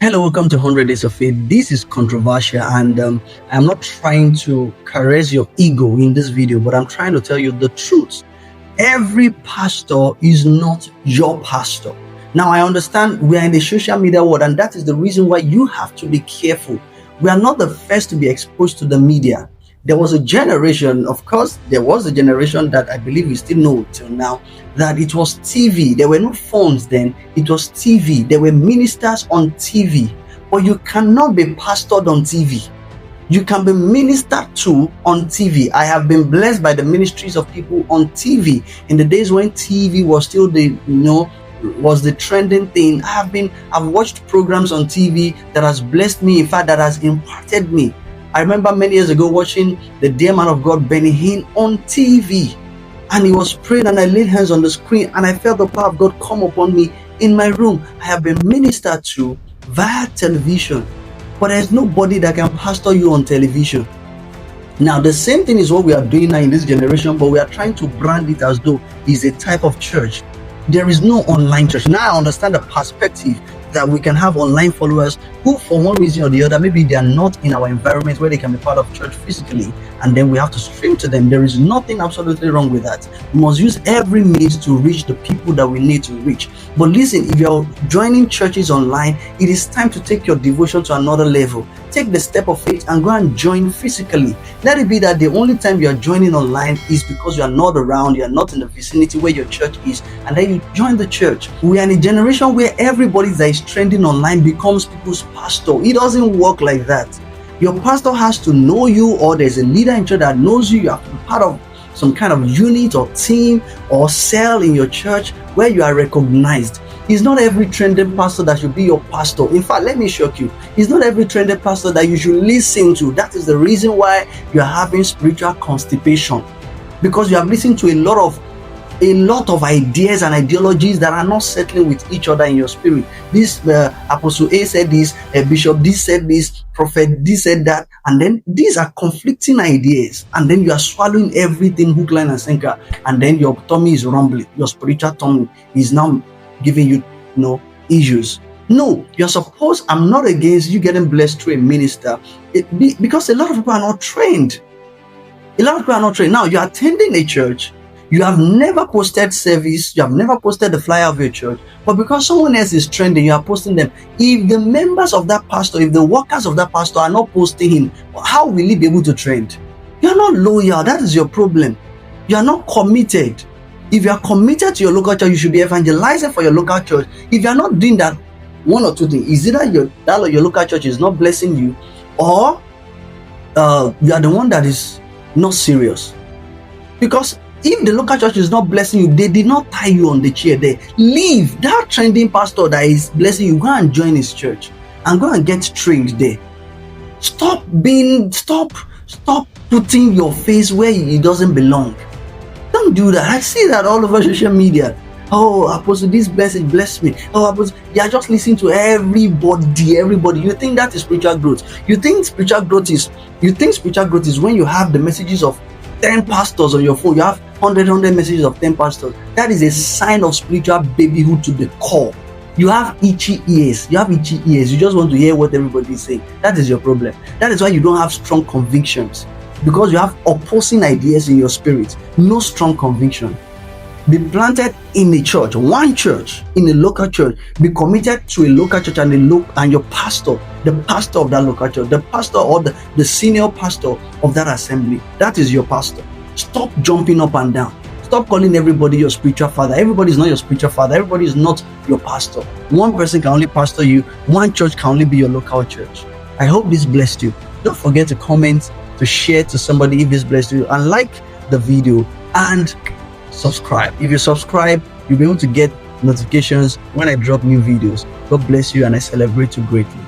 Hello, welcome to 100 Days of Faith. This is controversial, and I'm not trying to caress your ego in this video, but I'm trying to tell you the truth. Every pastor is not your pastor. Now, I understand we are in the social media world, and that is the reason why you have to be careful. We are not the first to be exposed to the media. There was a generation, of course, there was a generation that I believe we still know till now, that it was TV. There were no phones then, it was TV. There were ministers on TV, but you cannot be pastored on TV. You can be ministered to on TV. I have been blessed by the ministries of people on TV in the days when TV was still was the trending thing. I've watched programs on TV that has blessed me, in fact, that has imparted me. I remember many years ago watching the dear man of God, Benny Hinn, on TV, and he was praying, and I laid hands on the screen, and I felt the power of God come upon me in my room. I have been ministered to via television, but there's nobody that can pastor you on television. Now, the same thing is what we are doing now in this generation, but we are trying to brand it as though it's a type of church. There is no online church. Now I understand the perspective that we can have online followers who, for one reason or the other, maybe they are not in our environment where they can be part of church physically, and then we have to stream to them. There is nothing absolutely wrong with that. We must use every means to reach the people that we need to reach. But listen, if you're joining churches online, it is time to take your devotion to another level. Take the step of faith and go and join physically. Let it be that the only time you are joining online is because you are not around, you are not in the vicinity where your church is, and then you join the church. We are in a generation where everybody that is trending online becomes people's pastor. It doesn't work like that. Your pastor has to know you, or there's a leader in church that knows you. You have to be part of some kind of unit or team or cell in your church where you are recognized. It's not every trending pastor that should be your pastor. In fact, let me shock you. It's not every trending pastor that you should listen to. That is the reason why you are having spiritual constipation, because you have listened to a lot of ideas and ideologies that are not settling with each other in your spirit. This Apostle A said this, Bishop this said this, Prophet this said that, and then these are conflicting ideas, and then you are swallowing everything hook, line, and sinker, and then your tummy is rumbling. Your spiritual tummy is now giving you, issues. No, you're supposed. I'm not against you getting blessed through a minister, because a lot of people are not trained. Now, you're attending a church. You have never posted service, you have never posted the flyer of your church, but because someone else is trending, you are posting them. If the members of that pastor, if the workers of that pastor are not posting him, how will he be able to trend? You are not loyal. That is your problem. You are not committed. If you are committed to your local church, you should be evangelizing for your local church. If you are not doing that, one or two things: is either your local church is not blessing you, or you are the one that is not serious. Because if the local church is not blessing you, they did not tie you on the chair there. Leave that trending pastor that is blessing you. Go and join his church and go and get trained there. Stop putting your face where it doesn't belong. Don't do that. I see that all over social media. Oh, Apostle, this message bless me. Oh, Apostle, you are just listening to everybody. You think that is spiritual growth? You think spiritual growth is when you have the messages of 10 pastors on your phone. You have 100 messages of 10 pastors. That is a sign of spiritual babyhood to the core. You have itchy ears. You just want to hear what everybody is saying. That is your problem. That is why you don't have strong convictions, because you have opposing ideas in your spirit. No strong conviction. Be planted in a church, one church, in a local church. Be committed to a local church and your pastor, the pastor of that local church, the pastor or the senior pastor of that assembly. That is your pastor. Stop jumping up and down. Stop calling everybody your spiritual father. Everybody is not your spiritual father. Everybody is not your pastor. One person can only pastor you. One church can only be your local church. I hope this blessed you. Don't forget to comment, to share to somebody if this blessed you, and like the video and subscribe. If you subscribe, you'll be able to get notifications when I drop new videos. God bless you, and I celebrate you greatly.